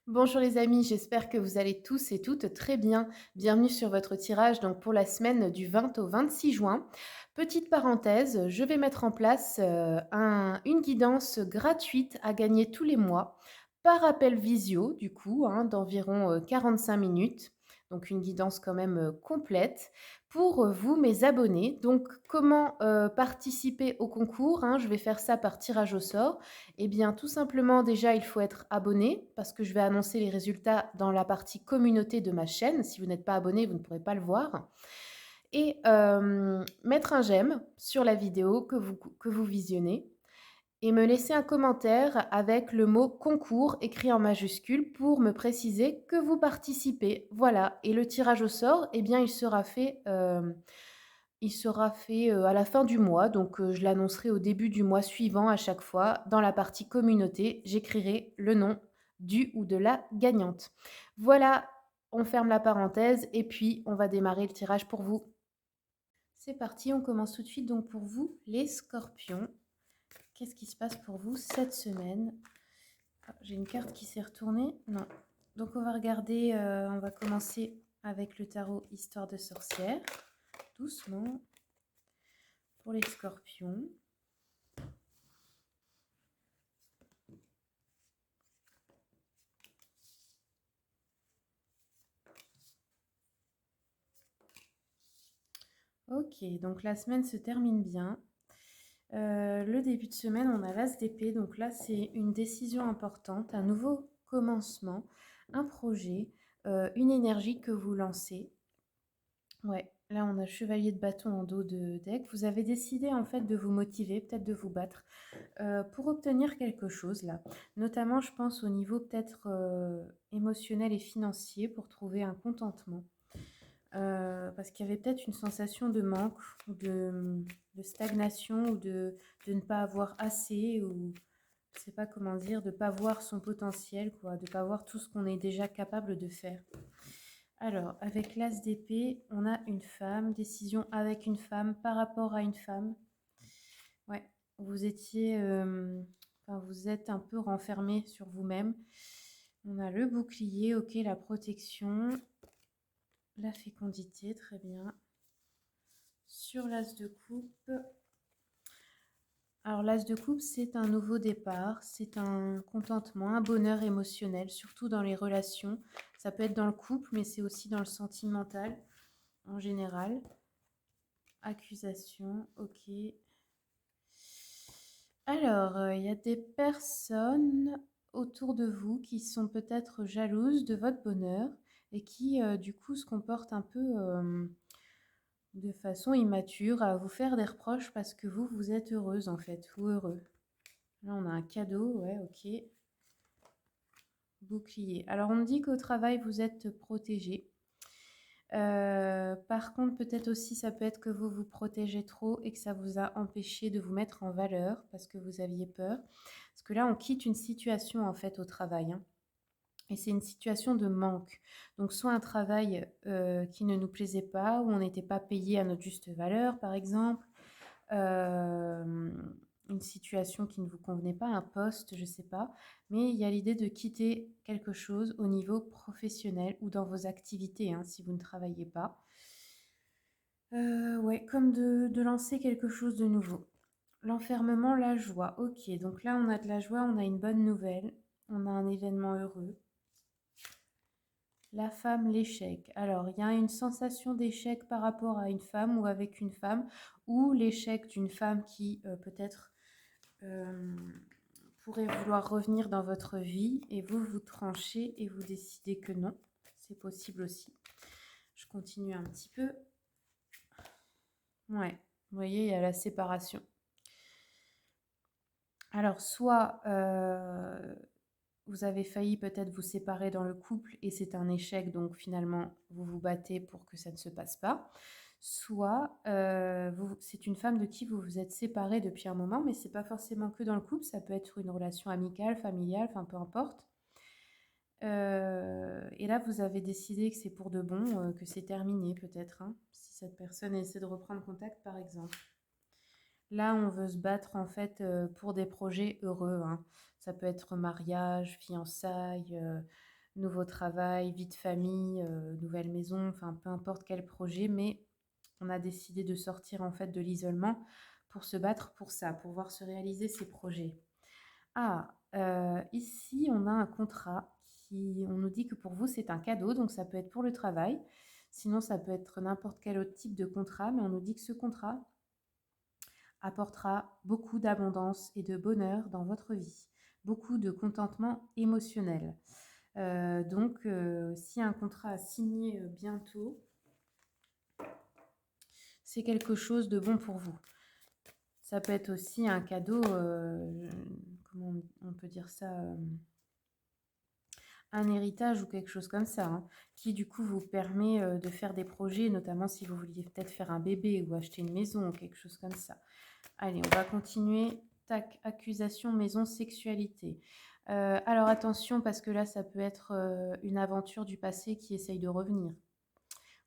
Bonjour les amis, j'espère que vous allez tous et toutes très bien. Bienvenue sur votre tirage donc pour la semaine du 20 au 26 juin. Petite parenthèse, je vais mettre en place une guidance gratuite à gagner tous les mois par appel visio du coup d'environ 45 minutes. Donc une guidance quand même complète pour vous mes abonnés. Donc comment participer au concours, je vais faire ça par tirage au sort. Eh bien, tout simplement, déjà, il faut être abonné parce que je vais annoncer les résultats dans la partie communauté de ma chaîne. Si vous n'êtes pas abonné, vous ne pourrez pas le voir. Et mettre un j'aime sur la vidéo que vous visionnez et me laisser un commentaire avec le mot concours écrit en majuscule pour me préciser que vous participez. Voilà. Et le tirage au sort, eh bien, il sera fait à la fin du mois, donc je l'annoncerai au début du mois suivant à chaque fois. Dans la partie communauté, j'écrirai le nom du ou de la gagnante. Voilà, on ferme la parenthèse et puis on va démarrer le tirage pour vous. C'est parti, on commence tout de suite donc pour vous les scorpions. Qu'est-ce qui se passe pour vous cette semaine? Ah, j'ai une carte qui s'est retournée. Non. Donc on va regarder, on va commencer avec le tarot Histoire de sorcière. Doucement. Pour les scorpions. Ok, donc la semaine se termine bien. Le début de semaine, on a l'as d'épée. Donc là, c'est une décision importante, un nouveau commencement, un projet, une énergie que vous lancez. Ouais, là, on a le chevalier de bâton en dos de deck. Vous avez décidé en fait de vous motiver, peut-être de vous battre pour obtenir quelque chose là. Notamment, je pense au niveau peut-être émotionnel et financier pour trouver un contentement. Parce qu'il y avait peut-être une sensation de manque ou de stagnation ou de ne pas avoir assez ou je ne sais pas comment dire, de ne pas voir son potentiel, quoi, de ne pas voir tout ce qu'on est déjà capable de faire. Alors, avec l'as d'épée, on a une femme, décision avec une femme, par rapport à une femme. Ouais, vous étiez, enfin, vous êtes un peu renfermé sur vous-même. On a le bouclier, ok, la protection, la fécondité, très bien. Sur l'as de coupe, alors l'as de coupe, c'est un nouveau départ, c'est un contentement, un bonheur émotionnel, surtout dans les relations. Ça peut être dans le couple, mais c'est aussi dans le sentimental en général. Accusation, ok. Alors, il y a des personnes autour de vous qui sont peut-être jalouses de votre bonheur et qui, du coup, se comportent un peu de façon immature à vous faire des reproches parce que vous, vous êtes heureuse en fait, ou heureux. Là, on a un cadeau, ouais, ok. Bouclier. Alors, on me dit qu'au travail, vous êtes protégé. Par contre, peut-être aussi, ça peut être que vous vous protégez trop et que ça vous a empêché de vous mettre en valeur parce que vous aviez peur. Parce que là, on quitte une situation en fait au travail. Et c'est une situation de manque. Donc, soit un travail qui ne nous plaisait pas, où on n'était pas payé à notre juste valeur, par exemple, euh, une situation qui ne vous convenait pas, un poste, je ne sais pas, mais il y a l'idée de quitter quelque chose au niveau professionnel ou dans vos activités, si vous ne travaillez pas. Ouais, comme de lancer quelque chose de nouveau. L'enfermement, la joie. Ok, donc là on a de la joie, on a une bonne nouvelle, on a un événement heureux. La femme, l'échec. Alors, il y a une sensation d'échec par rapport à une femme ou avec une femme, ou l'échec d'une femme qui peut-être euh, pourrait vouloir revenir dans votre vie et vous, vous tranchez et vous décidez que non. C'est possible aussi. Je continue un petit peu. Ouais, vous voyez, il y a la séparation. Alors, soit vous avez failli peut-être vous séparer dans le couple et c'est un échec, donc finalement vous vous battez pour que ça ne se passe pas. Soit c'est une femme de qui vous vous êtes séparé depuis un moment, mais c'est pas forcément que dans le couple, ça peut être une relation amicale, familiale, enfin peu importe. Et là, vous avez décidé que c'est pour de bon, que c'est terminé peut-être, si cette personne essaie de reprendre contact par exemple. Là, on veut se battre en fait pour des projets heureux. Ça peut être mariage, fiançailles, nouveau travail, vie de famille, nouvelle maison, enfin peu importe quel projet, mais on a décidé de sortir en fait de l'isolement pour se battre pour ça, pour voir se réaliser ces projets. Ah, ici on a un contrat qui on nous dit que pour vous c'est un cadeau, donc ça peut être pour le travail, sinon ça peut être n'importe quel autre type de contrat, mais on nous dit que ce contrat apportera beaucoup d'abondance et de bonheur dans votre vie, beaucoup de contentement émotionnel. Si un contrat à signer bientôt, c'est quelque chose de bon pour vous. Ça peut être aussi un cadeau, comment on peut dire ça, un héritage ou quelque chose comme ça, hein, qui du coup vous permet de faire des projets, notamment si vous vouliez peut-être faire un bébé ou acheter une maison ou quelque chose comme ça. Allez, on va continuer. Tac, accusation, maison, sexualité. Alors attention, parce que là, ça peut être une aventure du passé qui essaye de revenir.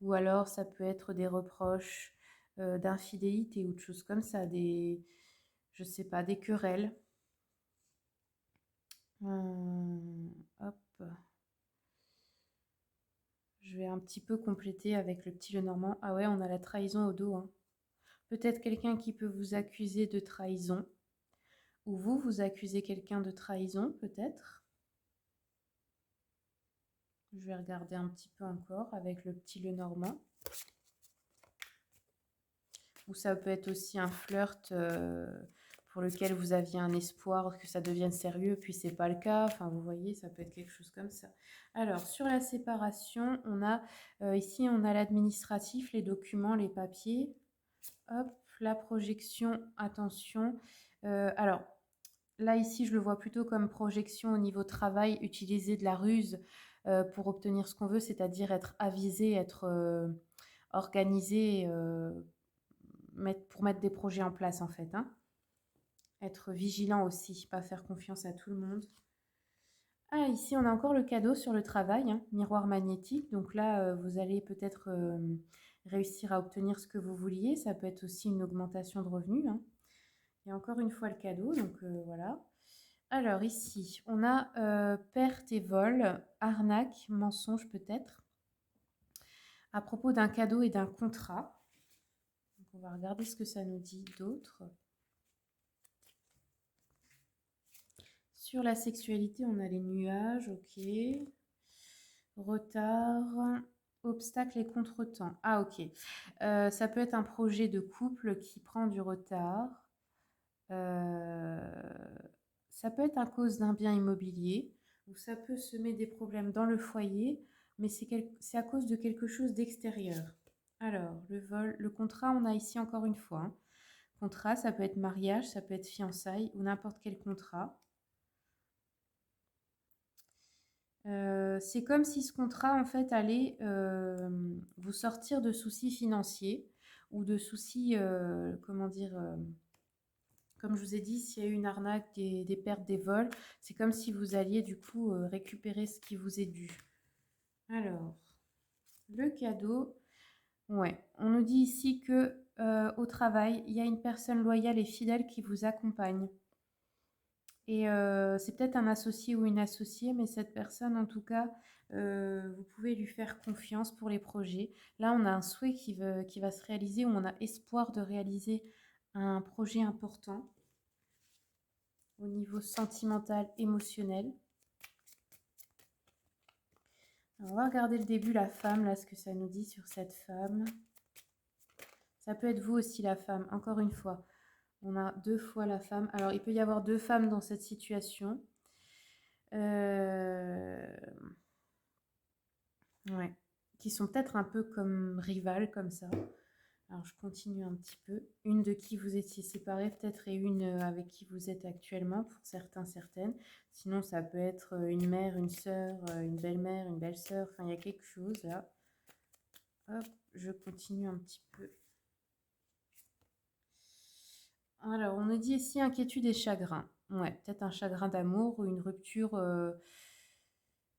Ou alors, ça peut être des reproches d'infidélité ou de choses comme ça, je sais pas, des querelles. Hop, je vais un petit peu compléter avec le petit Lenormand. Ah ouais, on a la trahison au dos, hein. Peut-être quelqu'un qui peut vous accuser de trahison. Ou vous accusez quelqu'un de trahison, peut-être. Je vais regarder un petit peu encore avec le petit Lenormand. Ou ça peut être aussi un flirt pour lequel vous aviez un espoir que ça devienne sérieux, puis c'est pas le cas. Enfin, vous voyez, ça peut être quelque chose comme ça. Alors, sur la séparation, on a ici, on a l'administratif, les documents, les papiers. Hop, la projection, attention. Alors, là, ici, je le vois plutôt comme projection au niveau travail, utiliser de la ruse pour obtenir ce qu'on veut, c'est-à-dire être avisé, être organisé pour mettre des projets en place, en fait, hein. Être vigilant aussi, pas faire confiance à tout le monde. Ah, ici, on a encore le cadeau sur le travail, hein, miroir magnétique. Donc là, vous allez peut-être réussir à obtenir ce que vous vouliez. Ça peut être aussi une augmentation de revenus, hein. Il y a encore une fois le cadeau, donc voilà. Alors ici, on a perte et vol, arnaque, mensonge peut-être, à propos d'un cadeau et d'un contrat. Donc, on va regarder ce que ça nous dit d'autre. Sur la sexualité, on a les nuages, ok. Retard, obstacles et contretemps. Ah ok. Ça peut être un projet de couple qui prend du retard. Ça peut être à cause d'un bien immobilier ou ça peut semer des problèmes dans le foyer, mais c'est à cause de quelque chose d'extérieur. Alors, le vol, le contrat, on a ici encore une fois, hein. Contrat, ça peut être mariage, ça peut être fiançailles ou n'importe quel contrat. C'est comme si ce contrat, en fait, allait vous sortir de soucis financiers ou de soucis, comment dire, comme je vous ai dit, s'il y a eu une arnaque, des pertes, des vols, c'est comme si vous alliez du coup récupérer ce qui vous est dû. Alors, le cadeau, ouais, on nous dit ici que au travail, il y a une personne loyale et fidèle qui vous accompagne. Et c'est peut-être un associé ou une associée, mais cette personne, en tout cas, vous pouvez lui faire confiance pour les projets. Là, on a un souhait qui va se réaliser, ou on a espoir de réaliser un projet important au niveau sentimental, émotionnel. Alors, on va regarder le début, la femme, là, ce que ça nous dit sur cette femme. Ça peut être vous aussi, la femme, encore une fois. On a deux fois la femme. Alors, il peut y avoir deux femmes dans cette situation. Ouais. Qui sont peut-être un peu comme rivales, comme ça. Alors, je continue un petit peu. Une de qui vous étiez séparés, peut-être, et une avec qui vous êtes actuellement, pour certains, certaines. Sinon, ça peut être une mère, une sœur, une belle-mère, une belle-sœur. Enfin, il y a quelque chose, là. Hop, je continue un petit peu. Alors, on nous dit ici inquiétude et chagrin. Ouais, peut-être un chagrin d'amour ou une rupture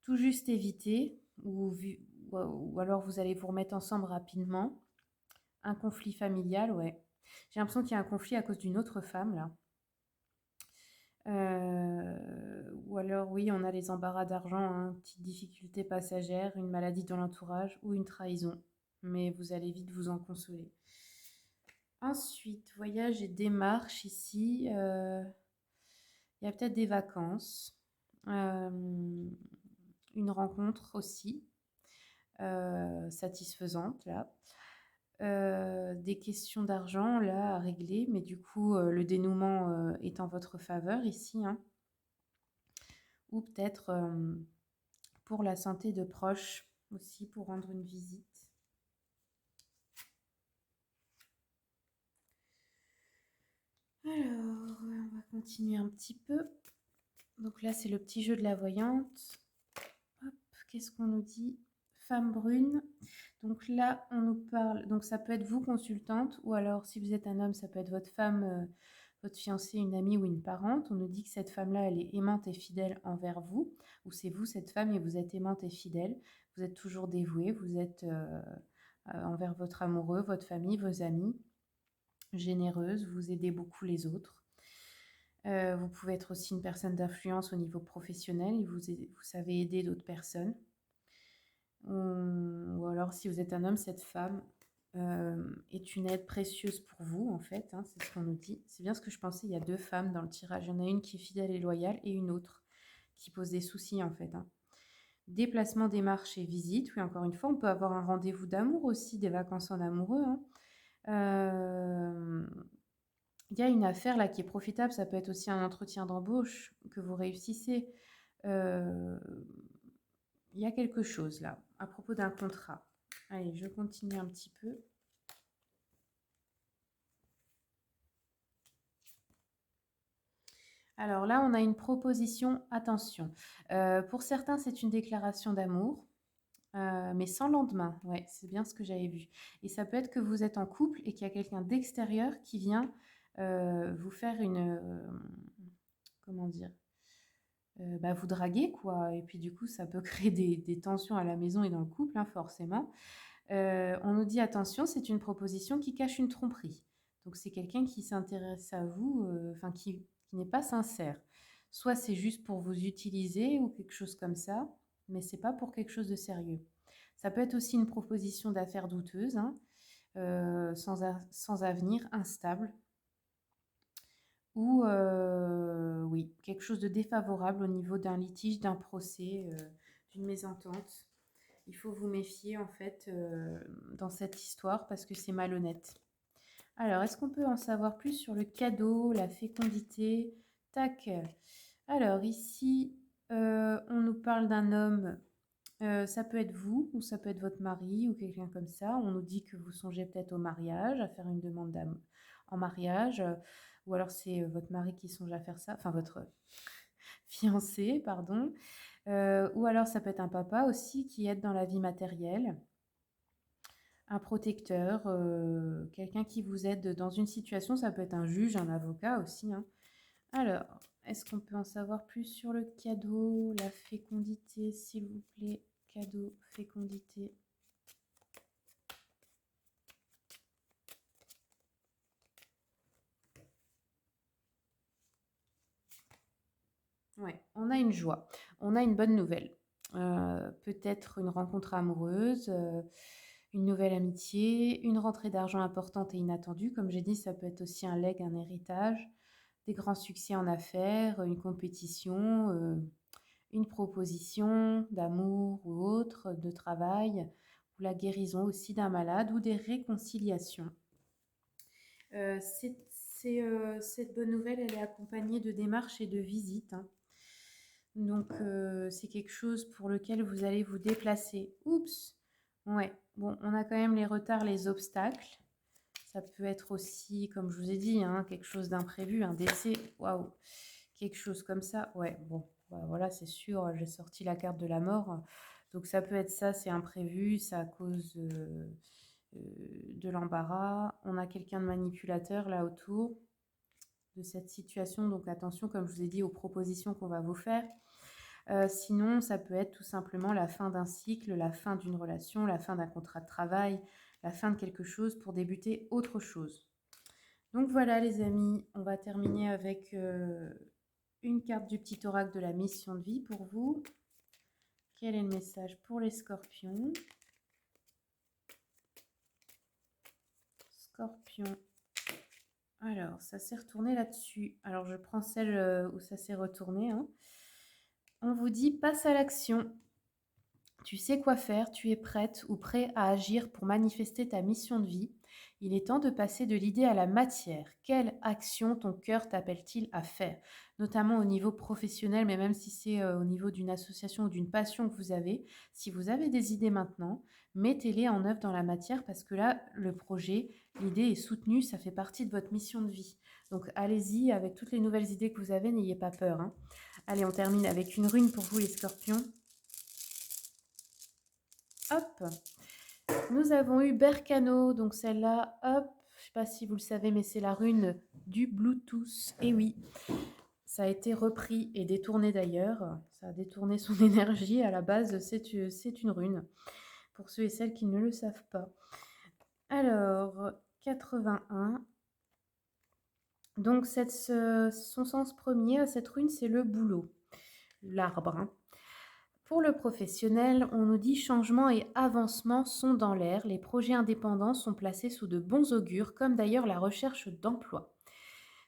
tout juste évitée, ou alors vous allez vous remettre ensemble rapidement. Un conflit familial, ouais. J'ai l'impression qu'il y a un conflit à cause d'une autre femme, là. Ou alors oui, on a les embarras d'argent, hein, petite difficulté passagère, une maladie dans l'entourage ou une trahison. Mais vous allez vite vous en consoler. Ensuite, voyage et démarche ici. Il y a peut-être des vacances, une rencontre aussi satisfaisante là. Des questions d'argent là à régler, mais du coup le dénouement est en votre faveur ici, hein. Ou peut-être pour la santé de proches aussi, pour rendre une visite. Alors, on va continuer un petit peu. Donc là, c'est le petit jeu de la voyante. Hop, qu'est-ce qu'on nous dit? Femme brune. Donc là, on nous parle. Donc ça peut être vous, consultante, ou alors si vous êtes un homme, ça peut être votre femme, votre fiancée, une amie ou une parente. On nous dit que cette femme-là, elle est aimante et fidèle envers vous, ou c'est vous, cette femme, et vous êtes aimante et fidèle. Vous êtes toujours dévouée, vous êtes envers votre amoureux, votre famille, vos amis, généreuse, vous aidez beaucoup les autres. Vous pouvez être aussi une personne d'influence au niveau professionnel, vous savez aider d'autres personnes. Ou alors, si vous êtes un homme, cette femme est une aide précieuse pour vous, en fait, hein, c'est ce qu'on nous dit. C'est bien ce que je pensais, il y a deux femmes dans le tirage. Il y en a une qui est fidèle et loyale et une autre qui pose des soucis, en fait, hein. Déplacement, démarche et visite. Oui, encore une fois, on peut avoir un rendez-vous d'amour aussi, des vacances en amoureux, hein. Il y a une affaire là qui est profitable, ça peut être aussi un entretien d'embauche que vous réussissez. Euh, il y a quelque chose là, à propos d'un contrat. Allez, je continue un petit peu. Alors là, on a une proposition, attention. Pour certains, c'est une déclaration d'amour, mais sans lendemain. Ouais, c'est bien ce que j'avais vu. Et ça peut être que vous êtes en couple et qu'il y a quelqu'un d'extérieur qui vient vous faire une... comment dire, bah, vous draguer, quoi. Et puis du coup, ça peut créer des tensions à la maison et dans le couple, hein, forcément. On nous dit attention, c'est une proposition qui cache une tromperie. Donc c'est quelqu'un qui s'intéresse à vous, enfin qui n'est pas sincère. Soit c'est juste pour vous utiliser ou quelque chose comme ça, mais c'est pas pour quelque chose de sérieux. Ça peut être aussi une proposition d'affaires douteuse, hein, sans avenir, instable, ou oui, quelque chose de défavorable au niveau d'un litige, d'un procès, d'une mésentente. Il faut vous méfier en fait dans cette histoire parce que c'est malhonnête. Alors, est-ce qu'on peut en savoir plus sur le cadeau, la fécondité? Tac. Alors ici, on nous parle d'un homme. Ça peut être vous ou ça peut être votre mari ou quelqu'un comme ça. On nous dit que vous songez peut-être au mariage, à faire une demande en mariage, ou alors c'est votre mari qui songe à faire ça, enfin votre fiancé, pardon. Ou alors ça peut être un papa aussi qui aide dans la vie matérielle, un protecteur, quelqu'un qui vous aide dans une situation, ça peut être un juge, un avocat aussi, hein. Alors, est-ce qu'on peut en savoir plus sur le cadeau, la fécondité, s'il vous plaît? Cadeau, fécondité. Ouais, on a une joie, on a une bonne nouvelle. Peut-être une rencontre amoureuse, une nouvelle amitié, une rentrée d'argent importante et inattendue. Comme j'ai dit, ça peut être aussi un legs, un héritage, des grands succès en affaires, une compétition, une proposition d'amour ou autre, de travail, ou la guérison aussi d'un malade ou des réconciliations. Cette bonne nouvelle, elle est accompagnée de démarches et de visites, hein. Donc, c'est quelque chose pour lequel vous allez vous déplacer. Oups! Ouais, bon, on a quand même les retards, les obstacles. Ça peut être aussi, comme je vous ai dit, hein, quelque chose d'imprévu, un décès. Waouh! Quelque chose comme ça. Ouais, bon, bah, voilà, c'est sûr, j'ai sorti la carte de la mort. Donc, ça peut être ça, c'est imprévu, ça cause de l'embarras. On a quelqu'un de manipulateur là autour de cette situation. Donc, attention, comme je vous ai dit, aux propositions qu'on va vous faire. Sinon, ça peut être tout simplement la fin d'un cycle, la fin d'une relation, la fin d'un contrat de travail, la fin de quelque chose pour débuter autre chose. Donc voilà les amis, on va terminer avec une carte du petit oracle de la mission de vie pour vous. Quel est le message pour les scorpions? Scorpion. Alors, ça s'est retourné là-dessus. Alors, je prends celle où ça s'est retourné, hein. On vous dit, passe à l'action. Tu sais quoi faire, tu es prête ou prêt à agir pour manifester ta mission de vie. Il est temps de passer de l'idée à la matière. Quelle action ton cœur t'appelle-t-il à faire? Notamment au niveau professionnel, mais même si c'est au niveau d'une association ou d'une passion que vous avez. Si vous avez des idées maintenant, mettez-les en œuvre dans la matière parce que là, le projet, l'idée est soutenue, ça fait partie de votre mission de vie. Donc allez-y avec toutes les nouvelles idées que vous avez, n'ayez pas peur, hein. Allez, on termine avec une rune pour vous les scorpions. Hop, nous avons eu Berkano, donc celle-là, hop, je ne sais pas si vous le savez, mais c'est la rune du Bluetooth. Et oui, ça a été repris et détourné d'ailleurs. Ça a détourné son énergie. À la base, c'est une rune, pour ceux et celles qui ne le savent pas. Alors, 81. Donc, son sens premier, cette rune, c'est le bouleau, l'arbre, hein. Pour le professionnel, on nous dit changement et avancement sont dans l'air. Les projets indépendants sont placés sous de bons augures, comme d'ailleurs la recherche d'emploi.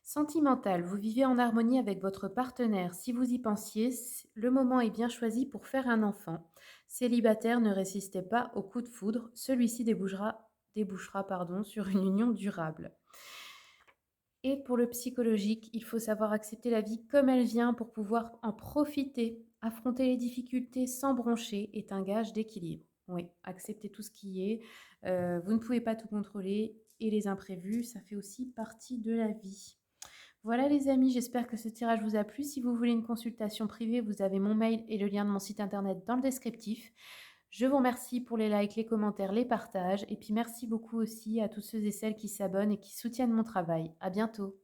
Sentimental, vous vivez en harmonie avec votre partenaire. Si vous y pensiez, le moment est bien choisi pour faire un enfant. Célibataire, ne résistez pas au coup de foudre. Celui-ci débouchera sur une union durable. Et pour le psychologique, il faut savoir accepter la vie comme elle vient pour pouvoir en profiter. Affronter les difficultés sans broncher est un gage d'équilibre. Oui, accepter tout ce qui est. Vous ne pouvez pas tout contrôler et les imprévus, ça fait aussi partie de la vie. Voilà les amis, j'espère que ce tirage vous a plu. Si vous voulez une consultation privée, vous avez mon mail et le lien de mon site internet dans le descriptif. Je vous remercie pour les likes, les commentaires, les partages. Et puis merci beaucoup aussi à tous ceux et celles qui s'abonnent et qui soutiennent mon travail. À bientôt.